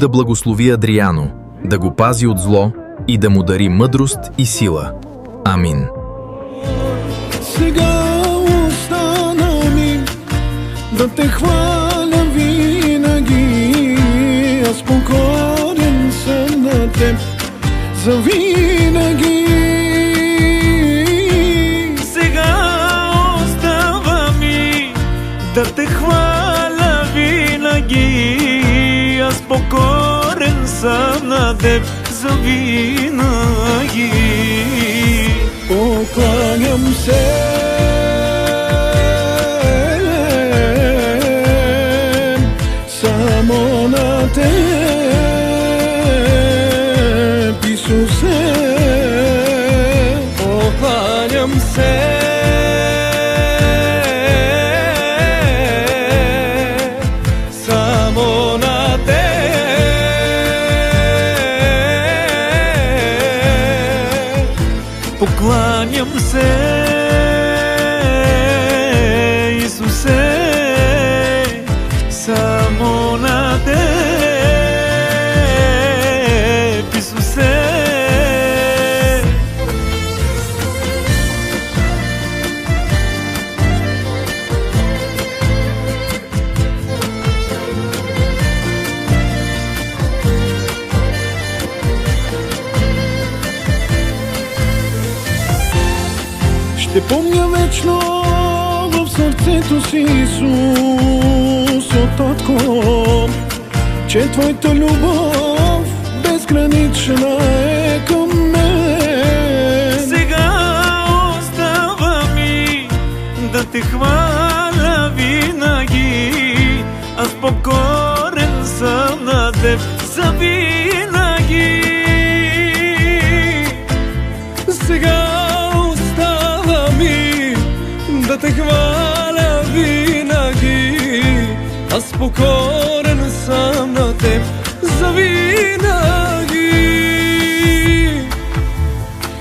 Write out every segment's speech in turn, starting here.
да благослови Адриано, да го пази от зло и да му дари мъдрост и сила. Амин. Сега остана ми да те хваля винаги, аз покорен съм на теб завинаги. Сега остава ми да те хваля винаги, аз покорен съм на теб завинаги. Покланям се само на теб, Исусе. Покланям се само на теб. Покланям се, Исусе, само на теб, Исусе. Ще помня вечно в сърцето си, Исус, от Татко, че Твоята любов безгранична е към мен. Сега остава ми да те хваля винаги, аз покорен съм на теб завинаги. Сега остава ми да те хваля винаги, аз покорен съм на теб завинаги.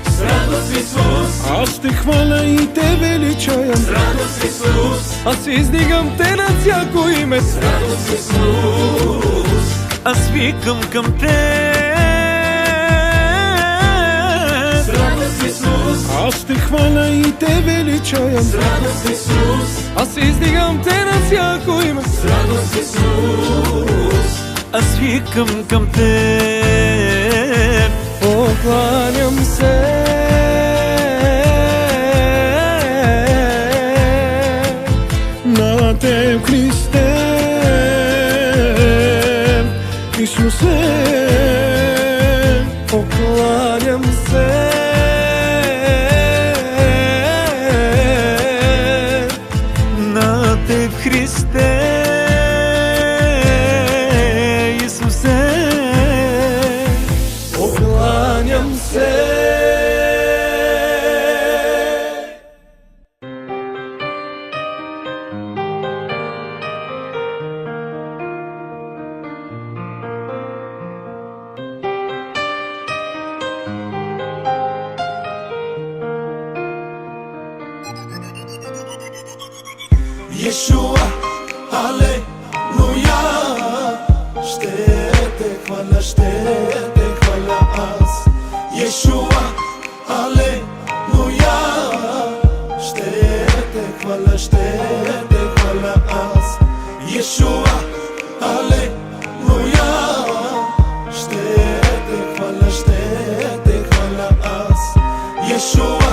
С радост, Исус, Аз те хваля и те величая, с радост, Исус, аз издигам те на всяко име. с радост, Исус, аз викам към теб. С радост, Исус, Аз те хваля и те величая, с радост, Исус, аз издигам те на всяко име. с радост, Исус, аз викам към теб. Покланям се на теб, Христе, Исусе. Покланям се На теб, Христе, Исусе. покланям се. Yeshua, Алелуя, ще те хваля аз. Yeshua, Алелуя, ще те хваля аз. Yeshua, Алелуя, ще те хваля аз. Yeshua,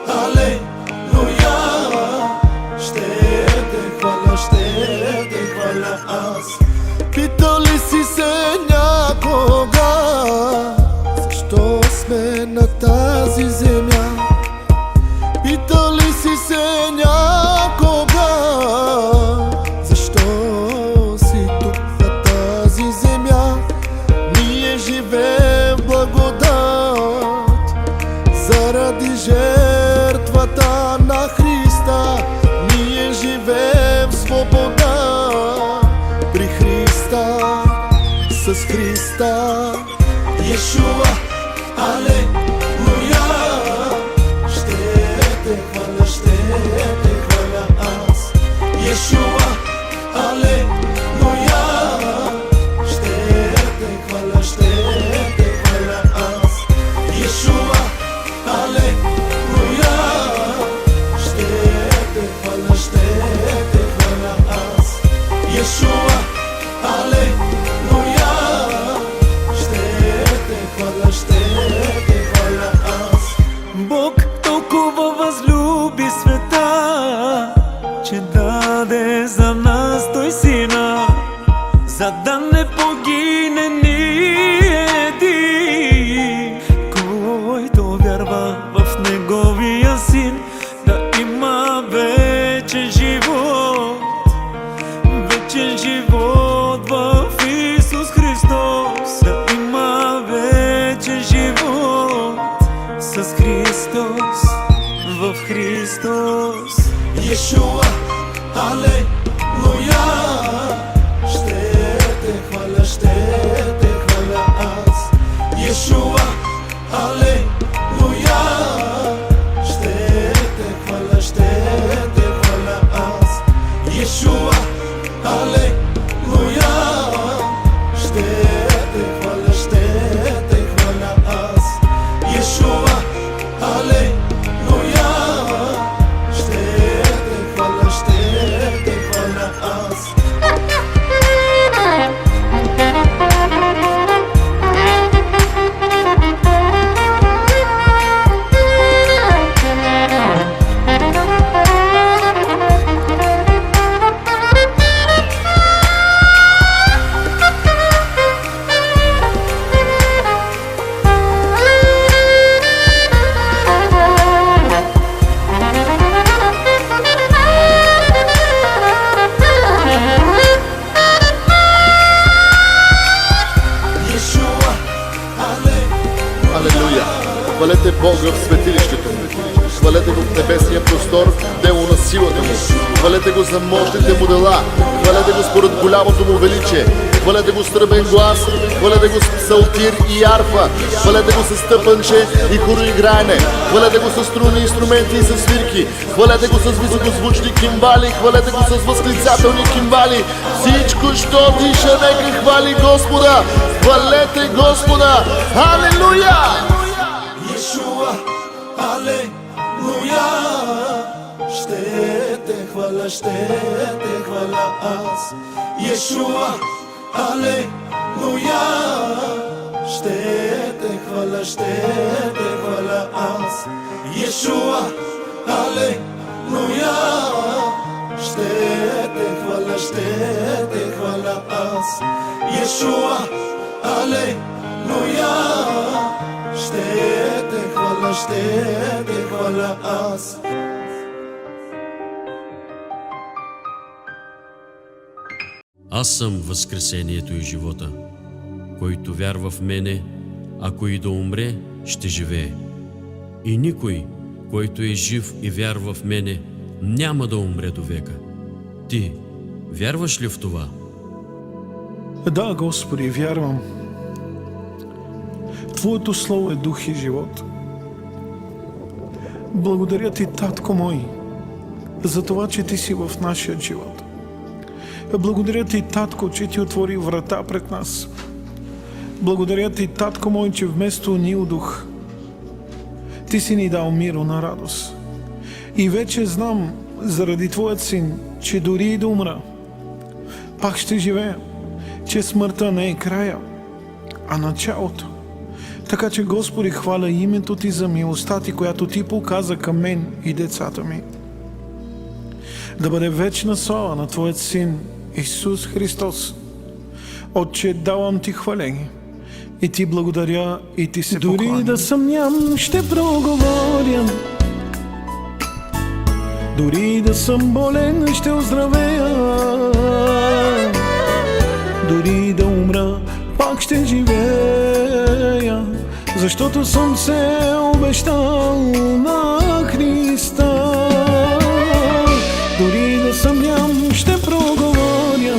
Алелуя, ще те хваля аз. Питал ли си се някога защо сме на тази земя? Питал ли си се някога защо си тук на тази земя? Ние живеем в благодат заради жертвата на Христа. Ние живеем в свобода при Христа, с Христа. Yeshua, Алелуя, ще те хваля аз. Yeshua, Алелуя, ще те Yeshua, Алелуя. Ще те хваля аз. Бог толкова възлюби света, че даде за нас Той Сина, за да не погине ни един, който вярва в Неговия Син, да има вечен живот. Вечен живот в Исус Христос, да има вечен живот с Христос, в Христос. Yeshua, Алелуя. Ще те хваля аз. Yeshua, Алелуя. Ще те хваля аз. Yeshua, Алелуя. Ще те хваля аз. Yeshua, Алелуя. Ще те хваля аз. Алелуя! Хвалете Бога в светилището му. Хвалете го в небесния простор, дело на силата му. Хвалете го за мощните му дела. Хвалете го според голямото му величие. Хвалете го с тръбен глас. Хвалете го с псалтир и арфа. Хвалете го с тъпанче и хороиграене. Хвалете го с струнни инструменти и с свирки. Хвалете го с високозвучни кимвали. Хвалете го с възклицателни кимвали. Всичко, що диша, нека хвали Господа. Хвалете Господа! Алелуя! Yeshua, Алелуя. Ще те хваля аз. Yeshua, Алелуя. Ще те хваля аз. Yeshua, Алелуя. Ще те хваля аз. Yeshua, Алелуя. Ще те хваля аз. Аз съм възкресението и живота. Който вярва в мене, ако и да умре, ще живее. И никой, който е жив и вярва в мене, няма да умре до века. Ти вярваш ли в това? Да, Господи, вярвам. Твоето Слово е дух и живот. Благодаря Ти, Татко мой, за това, че Ти си в нашия живот. Благодаря Ти, Татко, че Ти отвори врата пред нас. Благодаря Ти, Татко мой, че вместо унил дух, Ти си ни дал миро на радост. И вече знам, заради Твоят Син, че дори и да умра, пак ще живея, че смъртта не е края, а началото. Така че, Господи, хваля името Ти за милостта Ти, която Ти показа към мен и децата ми. Да бъде вечна слава на Твоят Син Исус Христос. Отче, давам Ти хваление и Ти благодаря и Ти се покланям. Дори да съмням, ще проговоря. Дори да съм болен, ще оздравея. Дори да умра, пак ще живея, защото съм се обещал на Христа. Дори да съмням, ще проговоря.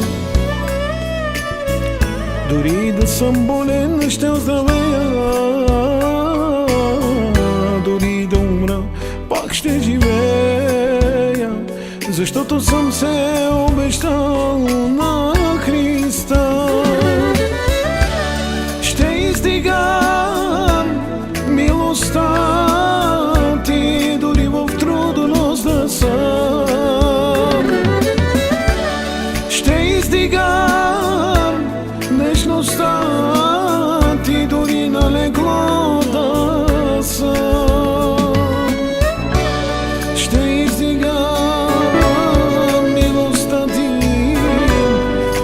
Дори да съм болен, ще оздравея. Дори да умра, пак ще живея, защото съм се обещал на Христа. Ще издигам милостта Ти, дори в трудност да съм. Ще издигам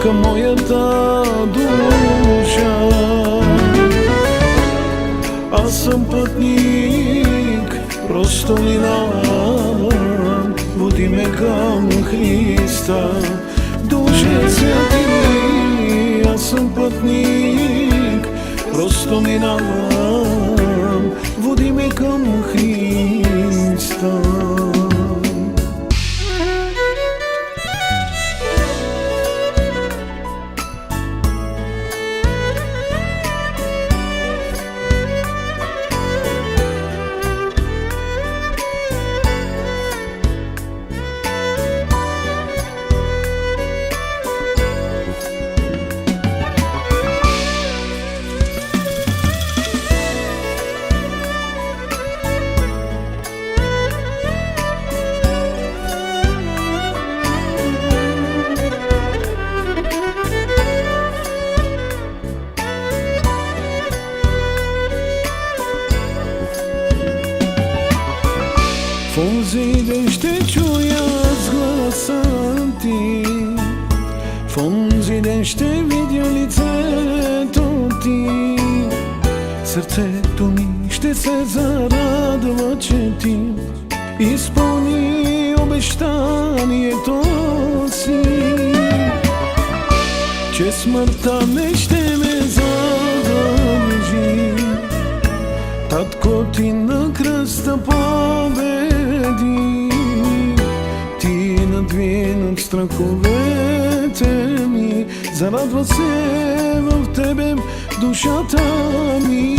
към моята душа. Аз съм пътник, просто минавам, води ме към Христа. Душе святи, аз съм пътник, просто минавам, води ме към Христа. В онзи ден ще чуя с гласа ти, в онзи ден ще видя лицето ти. Сърцето ми ще се зарадва, че ти изпълни обещанието си, че смъртта не ще ме задължи. Татко, ти на кръста победи, ти надвина страховете ми, зарадва се в тебе душата ми.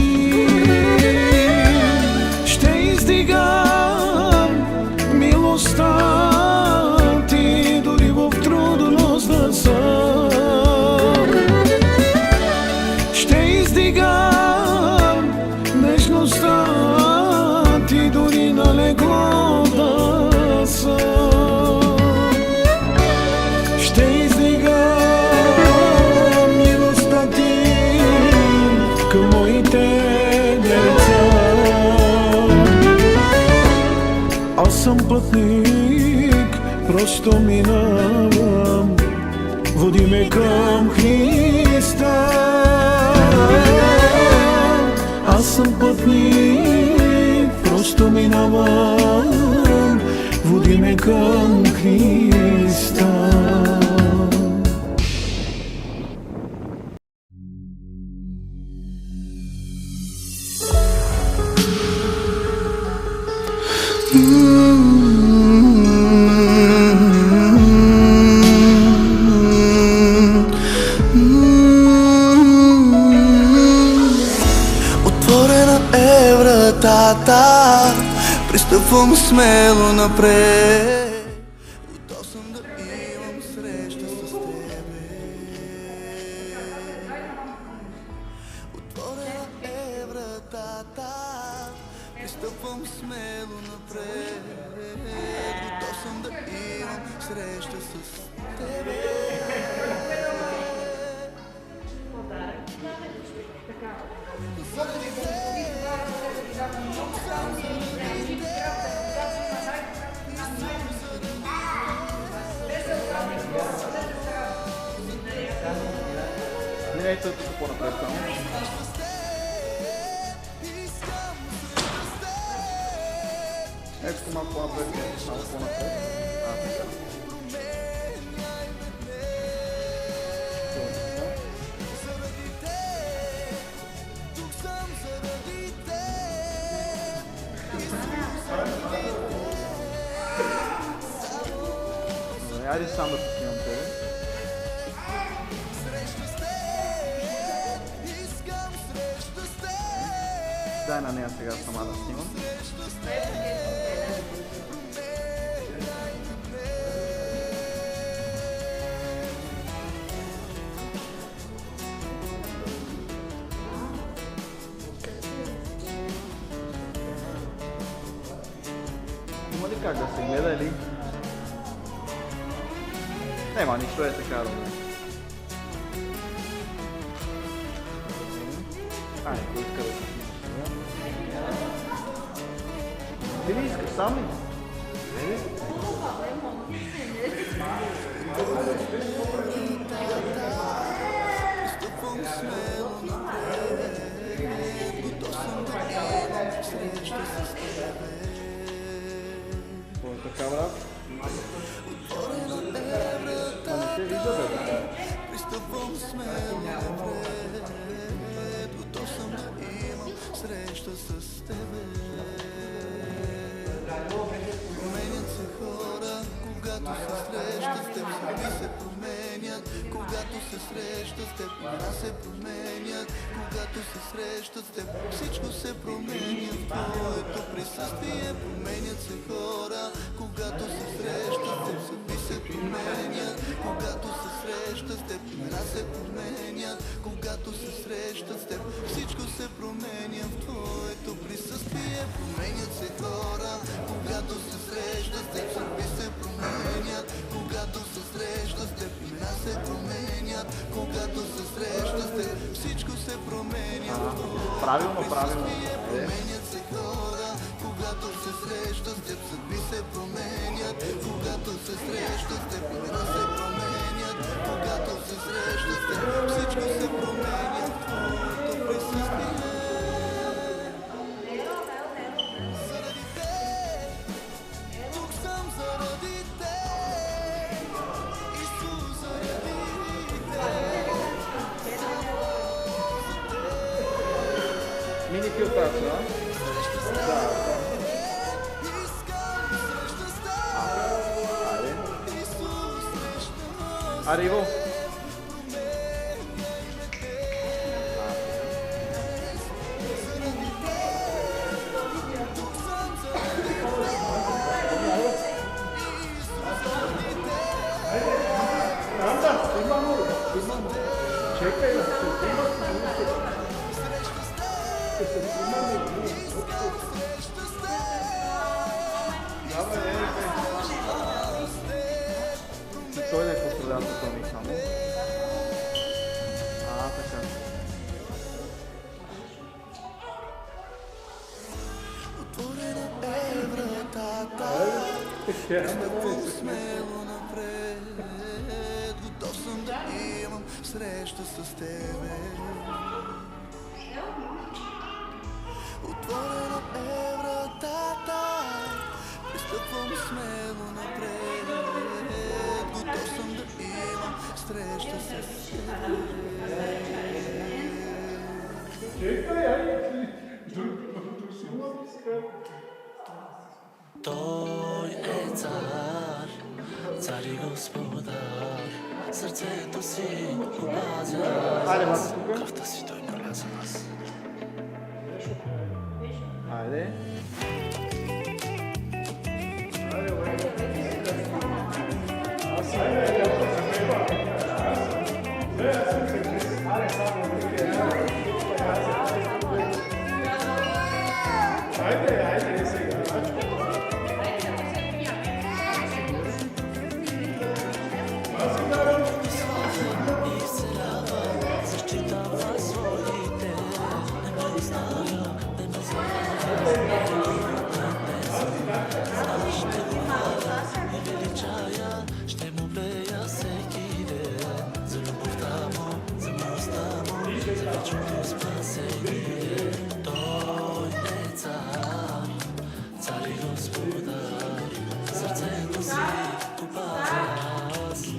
Ще издигам милостта ти, дори в трудност да съм. Ще издигам нежността ти, дори на легло да съм. Ще издигам милостта ти към моите деца. Аз съм пътник, просто минавам, води ме към Христа. Аз съм пътник, просто минавам, води ме към Христа. Отворена е вратата, пристъпвам смело напред. Готов съм да имам среща с тебе. Отворена е вратата, пристъпвам смело напред. Готов съм да имам среща с тебе. Минайте тук по-напред само. Ето малко по-напред, малко по-напред. Така. Айде сам да поснимам тебе. Дай на нея сега сама да снимам. Има ли как да се гледа или? Нема нищо е така, да. Айде, кой иска да се снимаш? Ти ли искаш сам ли? Не ли? Пристъпвам смело напред, готов съм да имам среща с тебе. Променят се хора, когато се среща с теб, съдби се променят, когато се среща с теб, имена се променят, когато се среща с теб, всичко се променя в твоето присъствие. Променят се хора, когато се среща с теб, съдби се променят, когато се среща с теб, имена се променят, когато се среща с теб, всичко се променя в твоето присъствие. Променят се хора, когато се среща с теб, съдби се променят, когато се среща с теб, имена се променят, когато се среща с теб, всичко се променя в твоето присъствие. Променят се хора, когато се среща с теб, съдби се променят, когато се среща с теб, имена се променят, когато се среща с теб, всичко се променя в твоето присъствие. Заради теб, тук съм заради теб, Исус, заради теб. Mini filtracja. Arrivo. Той да е последната ми само. Така. Отворена е вратата, стъпвам смело напред, готов съм да имам среща с тебе. Отворена е вратата, пристъпвам смело напред, готов съм да имам среща с тебе. Той е цар, цар и господар, сърцето си опазя, кръвта си той проля за нас. Айде. Защитава своите, не ме оставя, не ме ще величая, ще му пея всеки ден за любовта му, за милостта му, за вечното спасение. Той е цар, цар и господар, сърцето си опазя,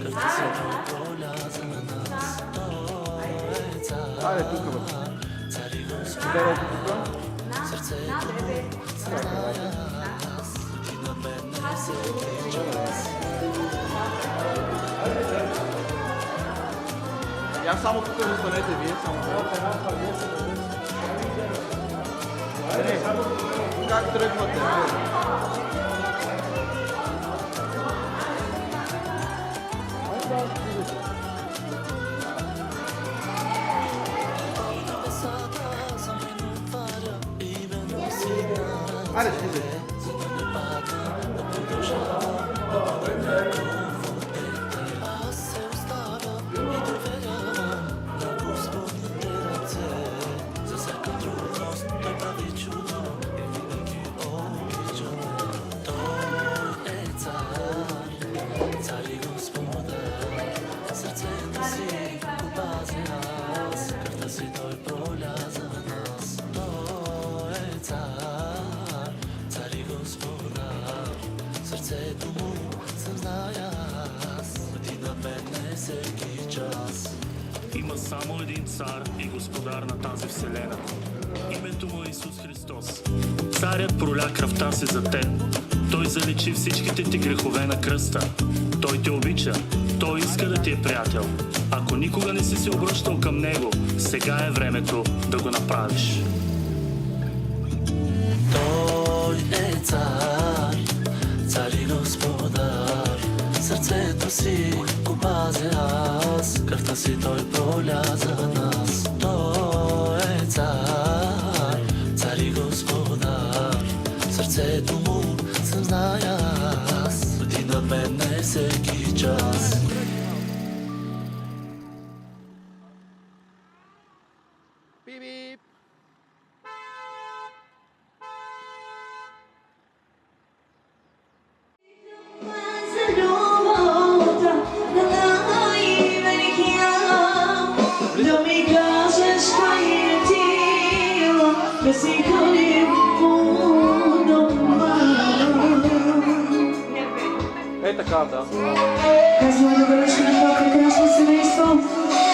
кръвта си проля за нас. Той е цар, цар и господар, сърцето му съзная аз и на мен не всеки час. Я само тук останете вие, само. Как тръгвате? Аре, слизай. Аз се оставям и доверявам на Господните ръце. За всяка трудност той прави чудо и винаги обича ме. само един цар и господар на тази вселена. Името му е Исус Христос. Царят проля кръвта си за теб. Той заличи всичките ти грехове на кръста. Той те обича. Той иска да ти е приятел. Ако никога не си се обръщал към него, сега е времето да го направиш. Той е цар, цар и господар. Сърцето си го пазя аз, кръвта си той проля за нас. Той е цар, цар и господар. Сърцето му съм зная аз, ти над мен е всеки час. Бип-бип. Е така, да. Казваме добре дошли на това прекрасно семейство.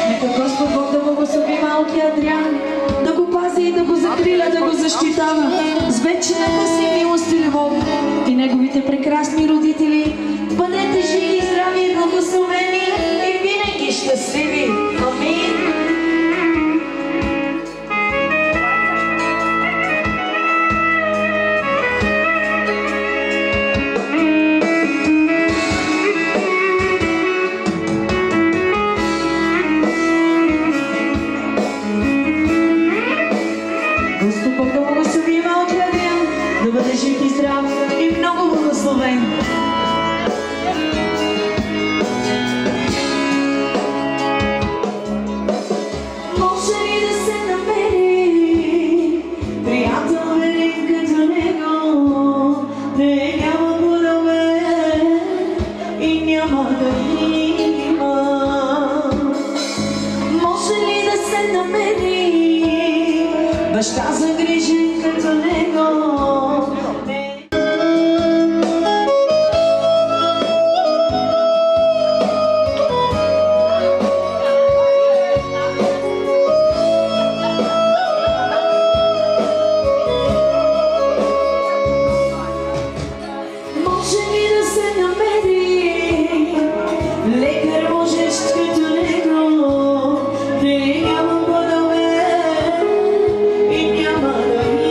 Нека Господ Бог да благослови малкия Адриан, да го пази и да го закриля, да го защитава с вечната си милост и любов. И неговите прекрасни родители, бъдете живи, здрави и благословени и винаги щастливи. Амин. Господ Бог да благослови малкия Адриан, да бъде жив и здрав и много благословен. Може ли да се намери приятел велик като него? Не няма подобен и няма да има. Може ли да се намери баща загрижен като него? Може ли да се намери лекар можещ като него? Не няма подобен и няма да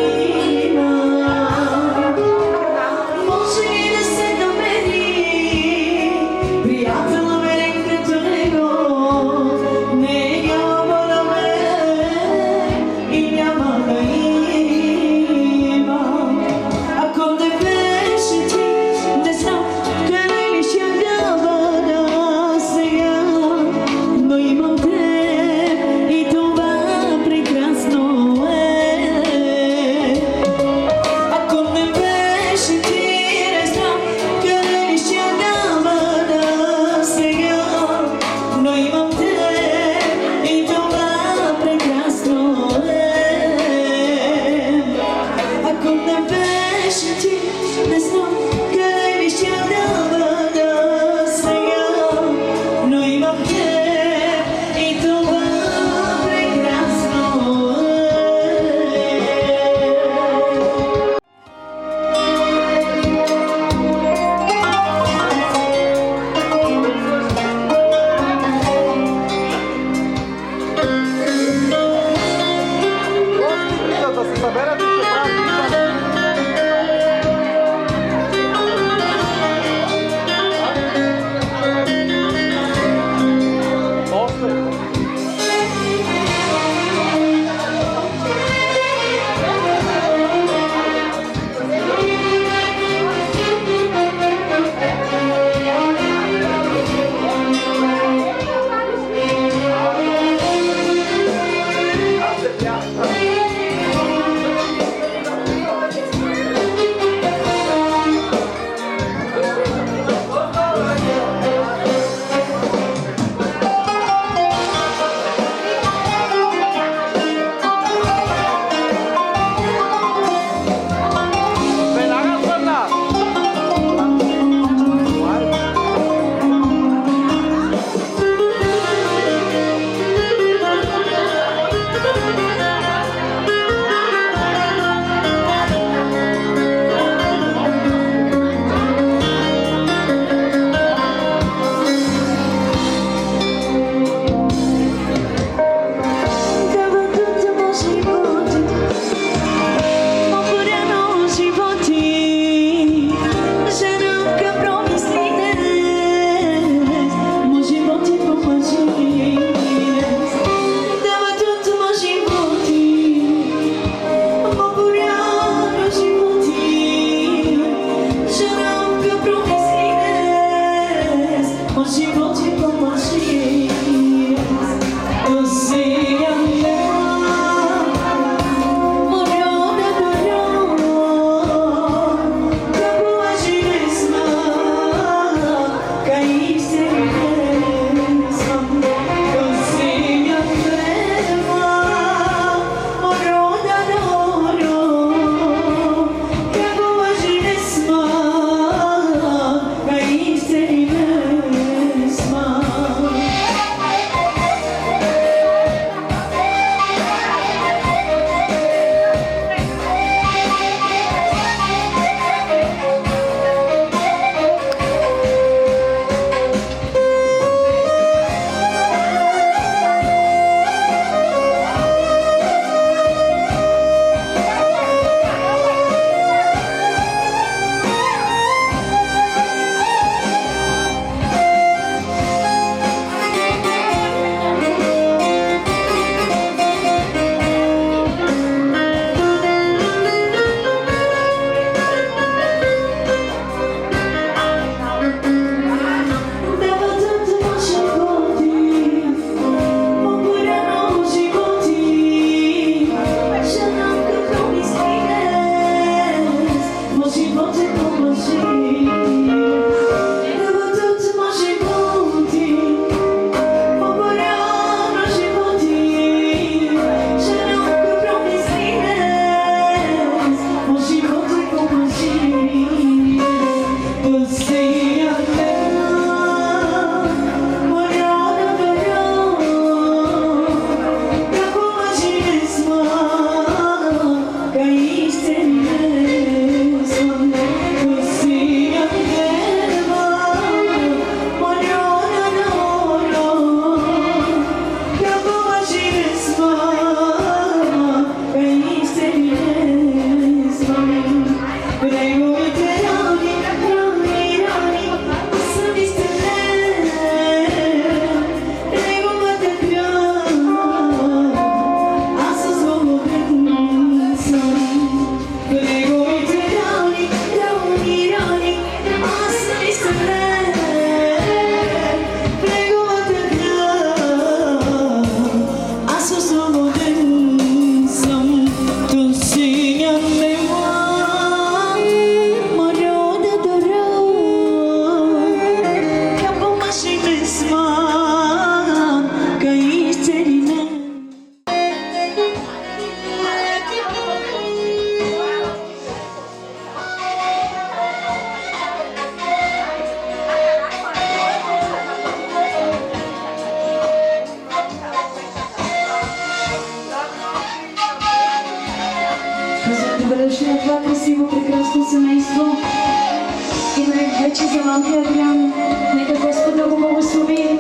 вече за малкия Адриан. Нека Господ да го благослови,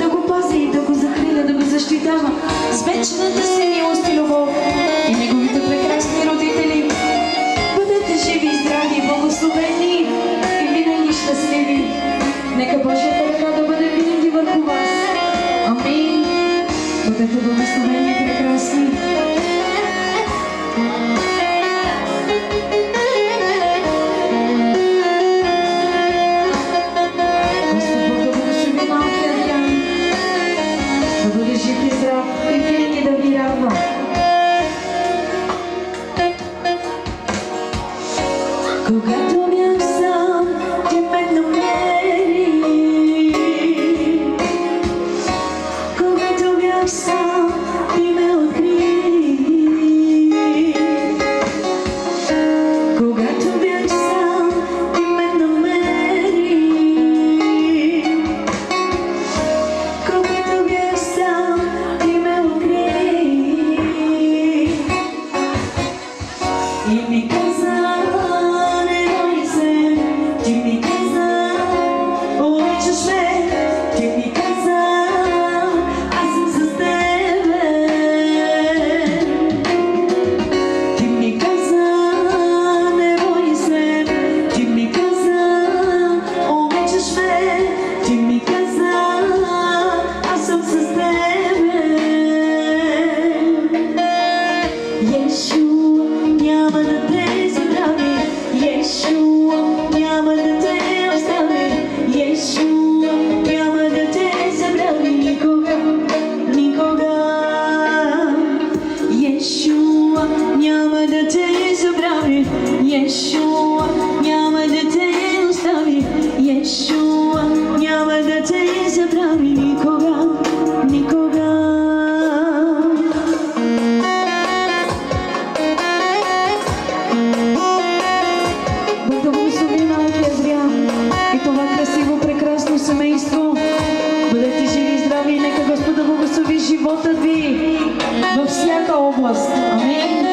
да го пази, да го закриля, да го защитава с вечната си милост и любов. И неговите прекрасни родители, бъдете живи и здрави, благословени и винаги щастливи. Нека Божията ръка да бъде винаги върху вас. Амин. Бъдете благословени и прекрасни. Господ Бог да благослови малкия Адриан, да бъде жив и здрав и винаги да ви радва. Когато бях сам, ти ме намери. Когато бях сам, ти ме откри. Когато бях сам, ти ме намери. Когато бях сам, ти ме откри. И ми каза, не бой се, ти ми каза, обичаш ме, ти ми каза, аз съм с тебе. Ти ми каза, не бой се, ти ми каза, обичаш ме, ти ми каза, аз съм с тебе. Йешуа няма да те забрави, Йешуа няма да те остави, Йешуа няма да те забрави никога, никога. Йешуа няма да те забрави, Йешуа няма да те остави, Йешуа няма да те забрави никога, никога. Бог да благослови малкия Адриан и това красиво, прекрасно семейство. Бъдете живи и здрави и нека Господ да благослови живота ви във всяка област. Амин.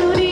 Дори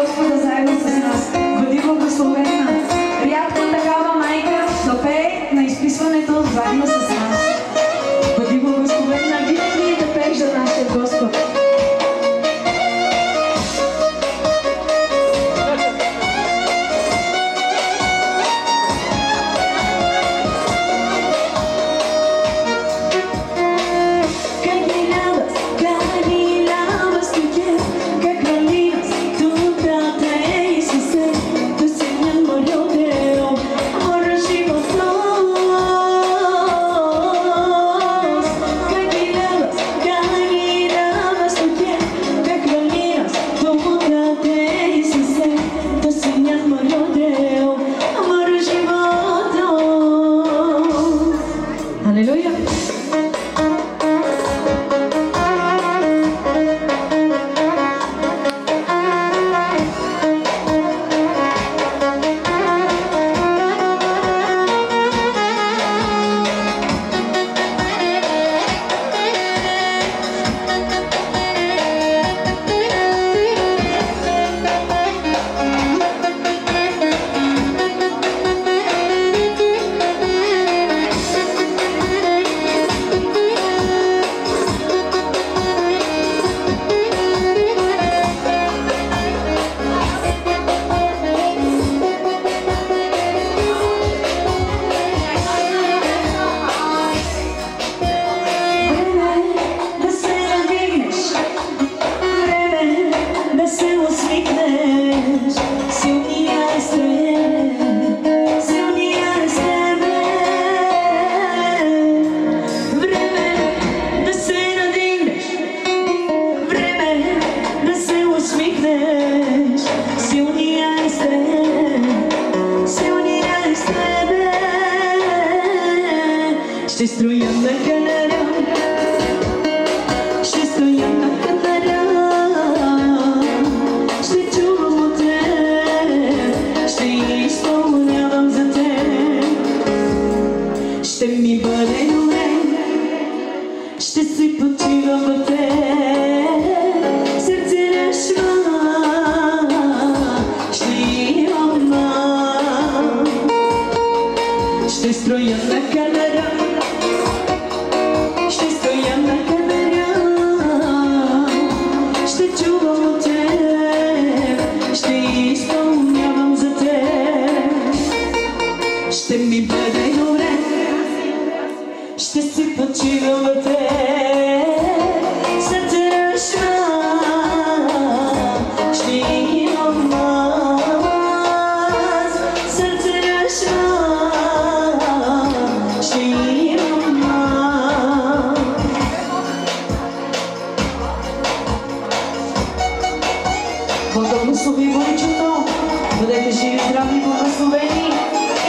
Господа заедно с нас. Бъди благословена. Рядко такава майка да пее на изписването заедно с нас. Бъди благословена винаги да пееш за нашия Господ. Алелуя! Ще строя на канара, ще стоя на канара, ще чувам от теб, ще изпълнявам за теб. Ще ми бъде добре, ще си почивам в теб. Сърце решва, ще имам, ще строя на канара. Ще стоя на канара, ще чувам от теб, ще изпълнявам за теб. Ще ми бъде добре, ще си почивам в теб. Сърце решва, ще имам аз. Сърце решва, ще имам аз. Бог да благослови Боричето, бъдете живи, здрави и благословени,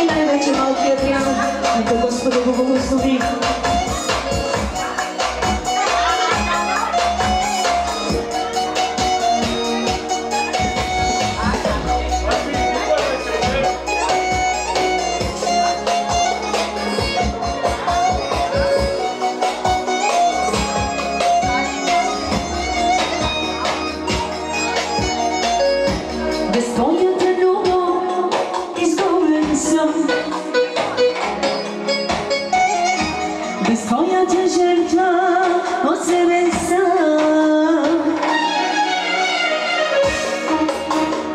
и най-вече малкият Адриан, нека Господа го благослови. Без твоята любов изгубен съм, без твоята жертва от себе сам.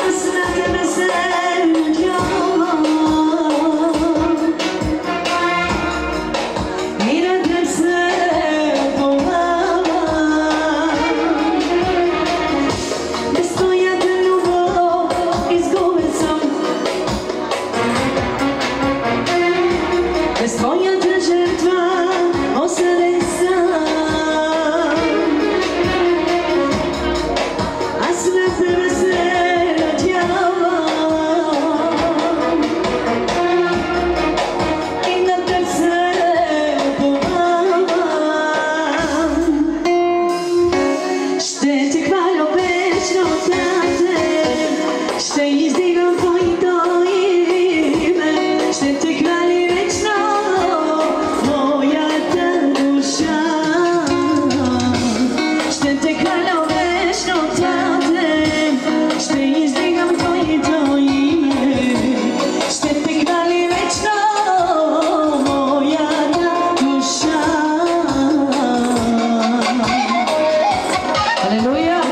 Аз на тебе се надявам и на теб се полагам. Без твоята любов Твоето име. Ще те хвали вечно моята душа. Алелуя!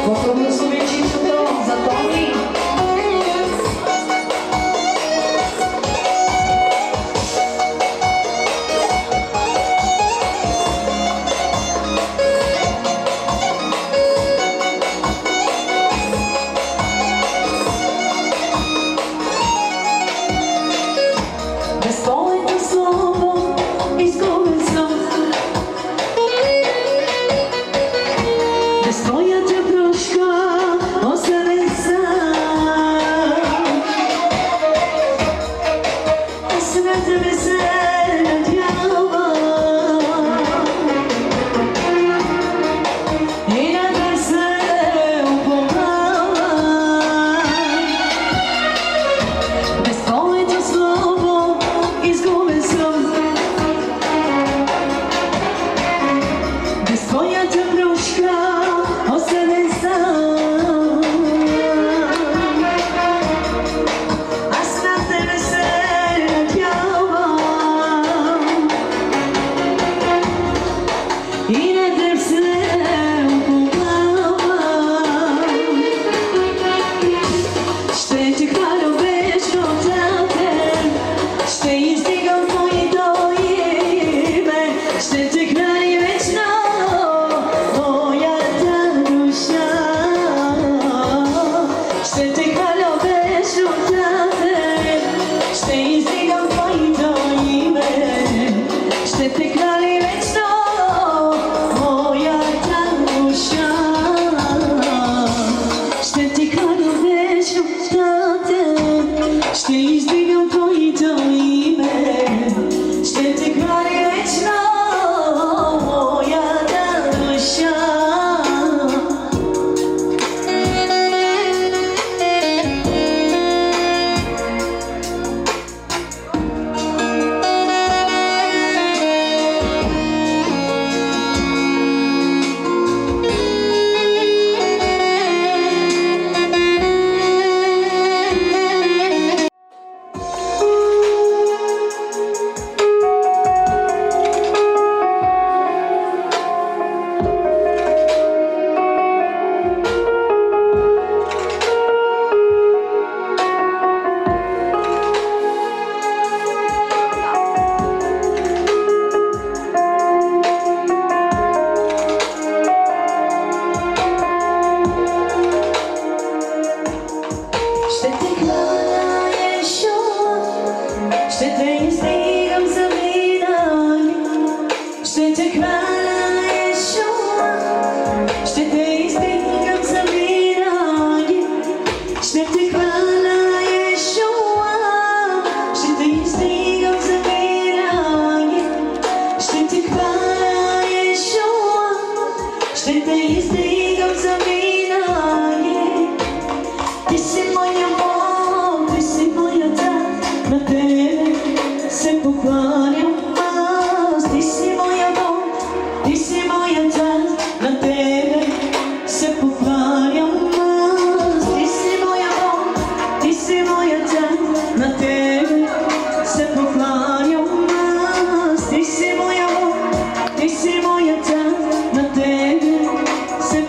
Бог благослови чистото за Тони. Без Твоето слово изгубен съм. Без Твоята прошка оставен съм. Аз на Тебе се надявам и на Теб се уповавам. Без Твоето слово изгубен съм. Без Твоята прошка оставен съм. Аз на Тебе се надявам и на Теб се уповавам. Ще Те хваля вечно, Тате, ще издигам Твоето име. Ще Те хвали вечно моята душа. Ще Те хваля вечно, Тате, ще издигам Твоето име. Ще Те хвали вечно моята душа. Ще Те хваля вечно, Тате, ще издигам Твоето име. Ще Те хвали вечно моята душа. Ще Те хваля, Йешуа, ще Те издигам завинаги. Ще Те хваля, Йешуа, ще Те издигам завинаги. Ще Те хваля, Йешуа, ще Те издигам завинаги. Ще Те хваля, Йешуа, ще Те издигам завинаги. Ти си моя Бог, Ти си моя Тат, на Тебе се покланям аз. Ти си моя Бог, Ти си моя Тат, на Тебе се покланям аз. Ти си моя Бог, Ти си моя Тат, на Тебе се покланям аз. Ти си моя Бог, Ти си моя Тат, на Тебе се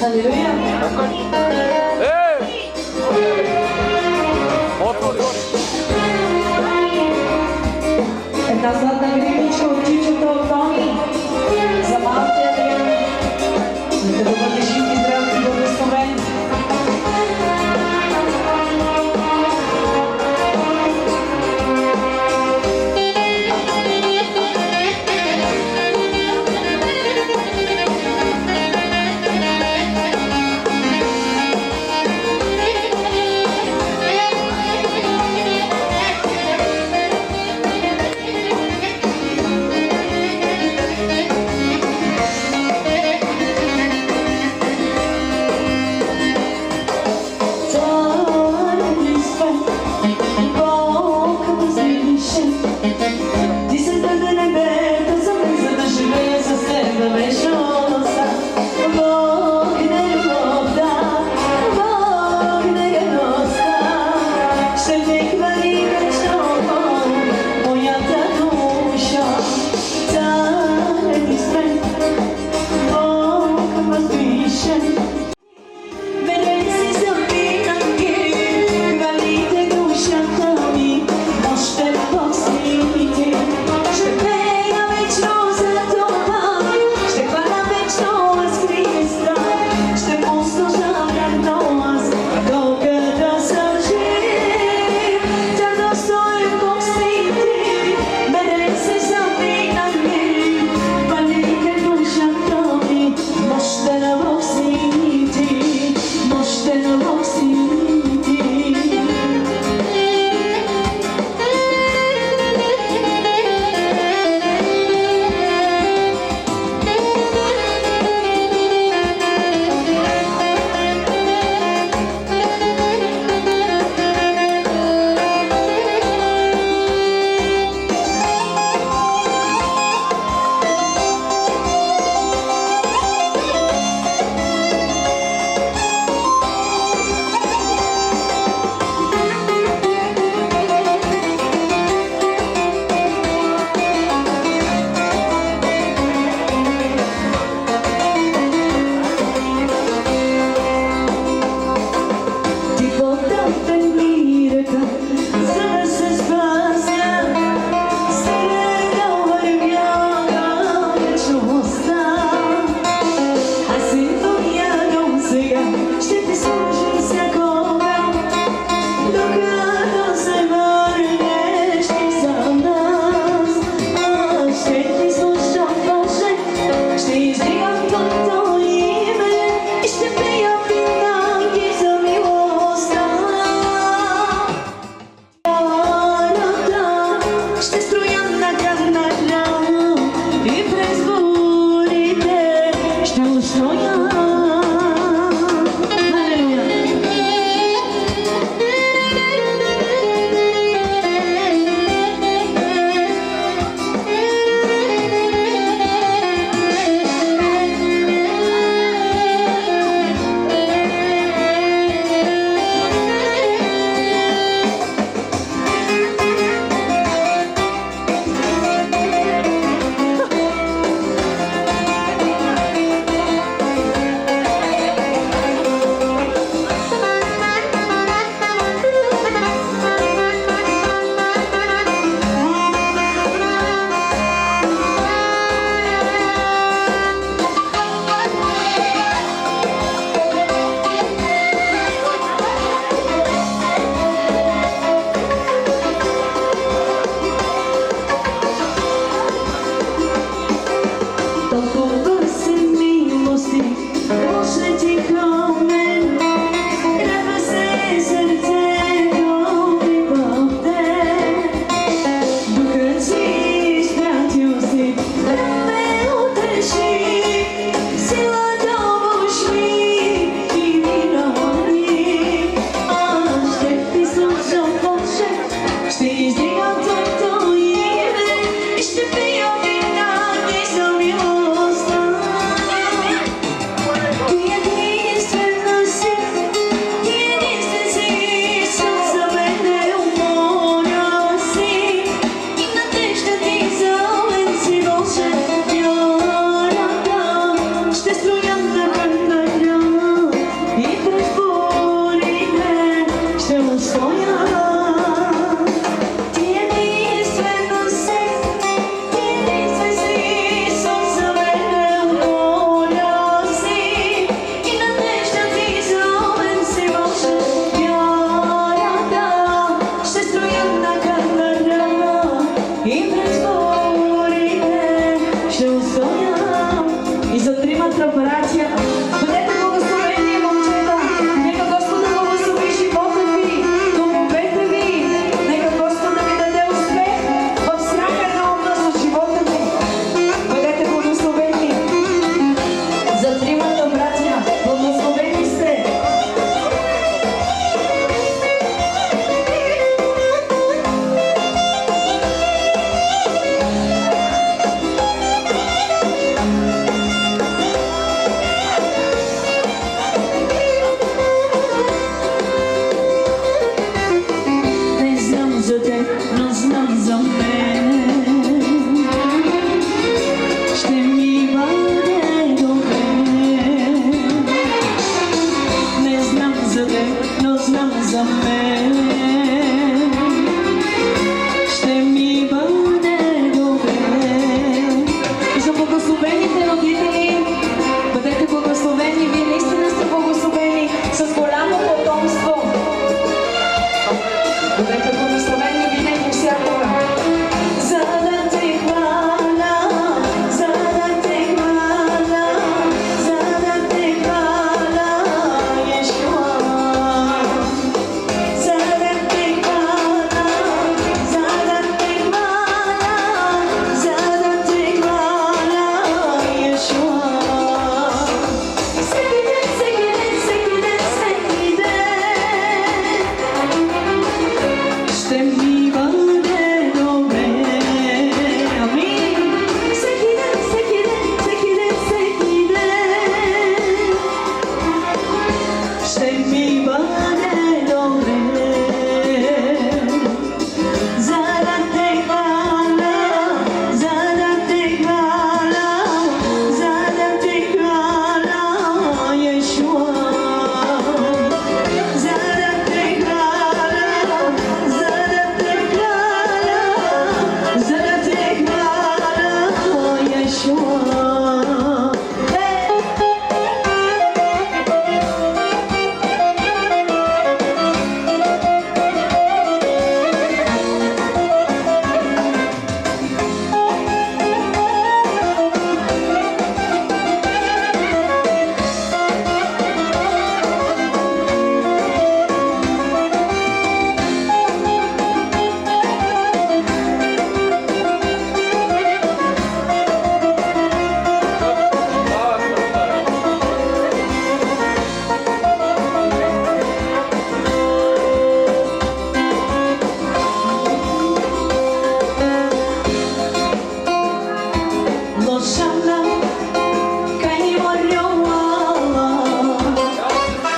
Алелуя! Една златна гривничка от чичото от Тони за малкия Адриан. Нека да бъдеш жив и здрав и благословен.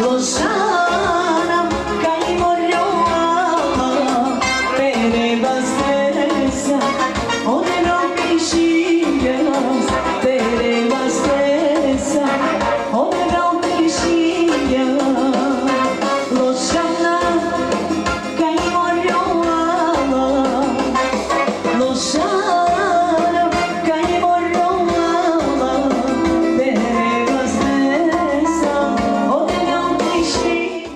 Лошана, кай морява, перебастреса, одено пишиас, перебастреса, одено пишиас. Лошана, кай морява, Лошана, кай морява, перебастреса, одено пишиас.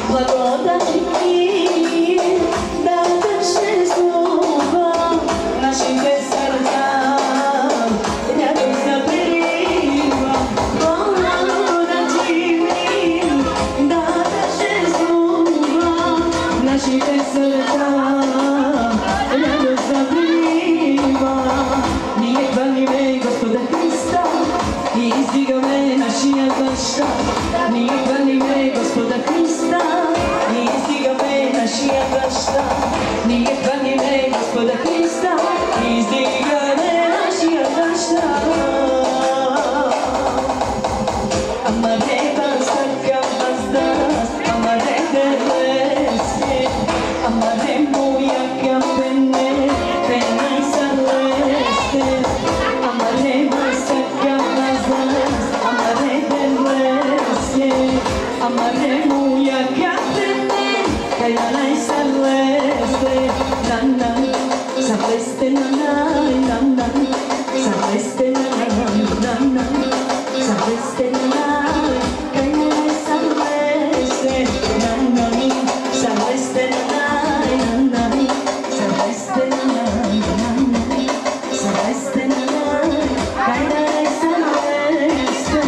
Благодати ти, да държи слова, нашите сърца някой забрива. Благодати ти, да държи слова, нашите сърца някой забрива. Ние хвалиме Господа Христа и издигаме нашия баща. Ние хвалиме Господа Христа и издигаме нашия баща. Ние хвалиме Господа Христа и издигаме нашия баща. Амаре бастака баздас, амаре дересе, амаре моя капене, пенай салесте. Амаре бастака баздас, амаре дересе, amare moja kapene, penai saleste. Nan, saleste nan, saleste nan, saleste nan, penai saleste. Nan, saleste nan, saleste nan, saleste nan, penai saleste.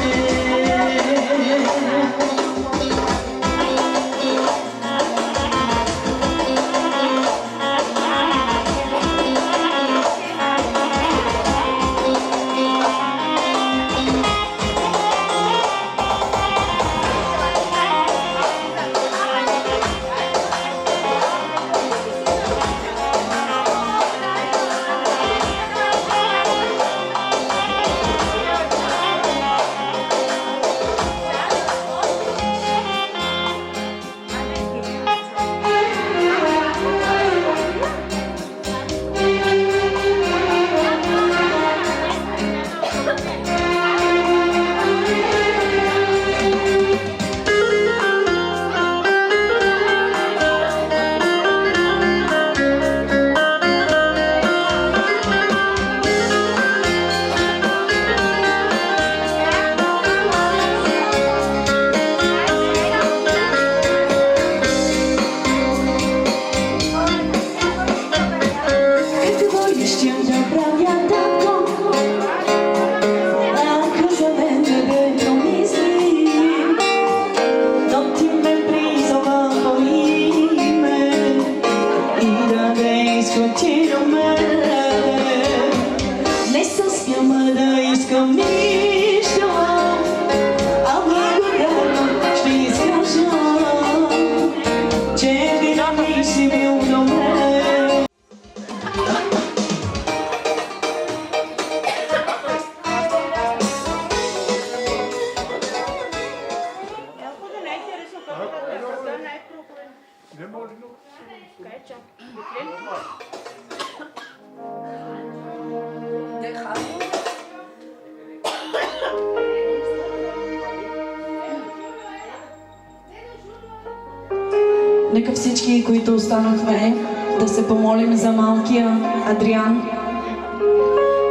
Нека всички, които останахме, да се помолим за малкия Адриан.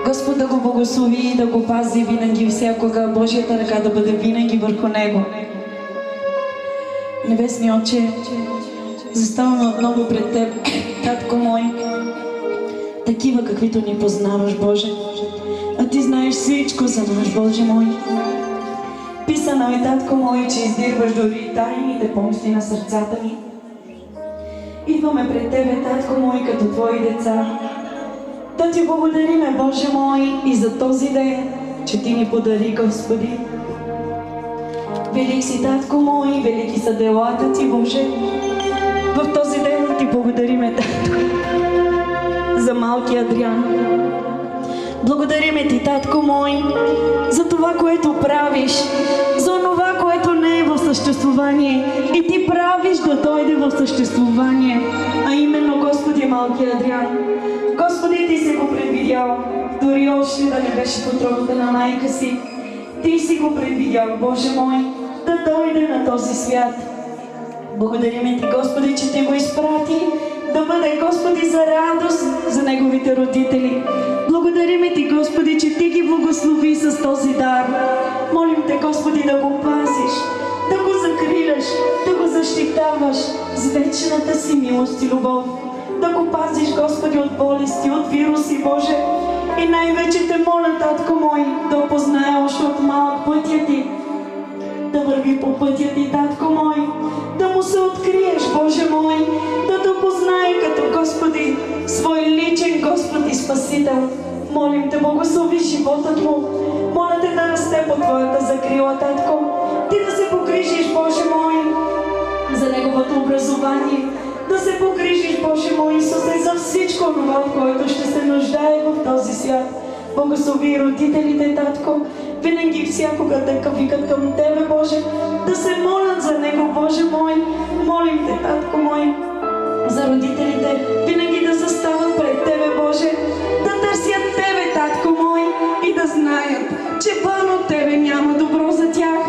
Господ да го благослови и да го пази винаги, всякога Божията ръка да бъде винаги върху него. Небесни Отче, заставаме отново пред Теб, Татко мой, такива каквито ни познаваш, Боже. А Ти знаеш всичко за нас, Боже мой. Писано е, Татко мой, че издирваш дори тайните помисли на сърцата ни. Идваме пред Тебе, Татко мой, като Твои деца. Да Ти благодариме, Боже мой, и за този ден, че Ти ни подари, Господи. Велик си, Татко мой, велики са делата Ти, Боже. В този ден Ти благодариме, Татко, за малкия Адриан. Благодариме Ти, Татко мой, за това, което правиш, за това, което не е в съществувание и Ти правиш да дойде в съществувание, а именно, Господи, малкия Адриан. Господи, Ти си го предвидял, дори още да не беше по тробата на майка си. Ти си го предвидял, Боже мой, да дойде на този свят. Благодариме Ти, Господи, че Ти го изпрати да бъде, Господи, за радост за неговите родители. Благодариме Ти, Господи, че Ти ги благослови с този дар. Молим Те, Господи, да го пазиш, да го закриляш, да го защитаваш с вечната си милост и любов. Да го пазиш, Господи, от болести, от вируси, Боже. И най-вече Те моля, Татко мой, да опознае още от малък пътя Ти, да върви по пътя Ти, Татко мой, да му се откриеш, Боже мой, да те познае като, Господи, свой личен Господ и Спасител. Молим Те, благослови животът му. Моля Те да расте по Твоята закрила, Татко. Ти да се погрижиш, Боже мой, за неговото образование, да се погрижиш, Боже мой Исусе, за всичко това, от което ще се нуждае в този свят. Благослови родителите, Татко, винаги и всякога да викат към Тебе, Боже, да се молят за него, Боже мой. Молим Те, Татко мой, за родителите, винаги да застават пред Тебе, Боже, да търсят Тебе, Татко мой, и да знаят, че вън от Тебе няма добро за тях,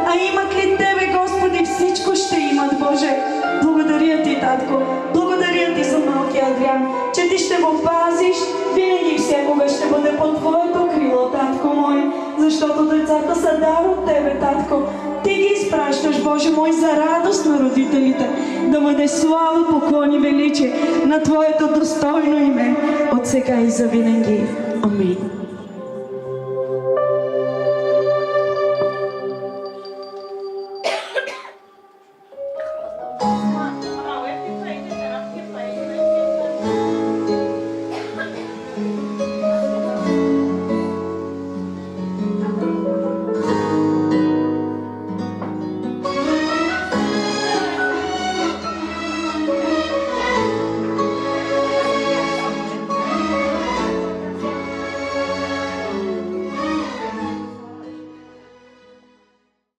а имат ли Тебе, Господи, всичко ще имат, Боже. Благодаря Ти, Татко, благодаря Ти за малкия Адриан, че Ти ще го пазиш, винаги и всякога ще бъде под Твоето крило, Татко мой, защото децата са дар от Тебе, Татко. Ти ги изпращаш, Боже мой, за радост на родителите, да бъде слава, поклон и величие на Твоето достойно име, от сега и за винаги. Амин.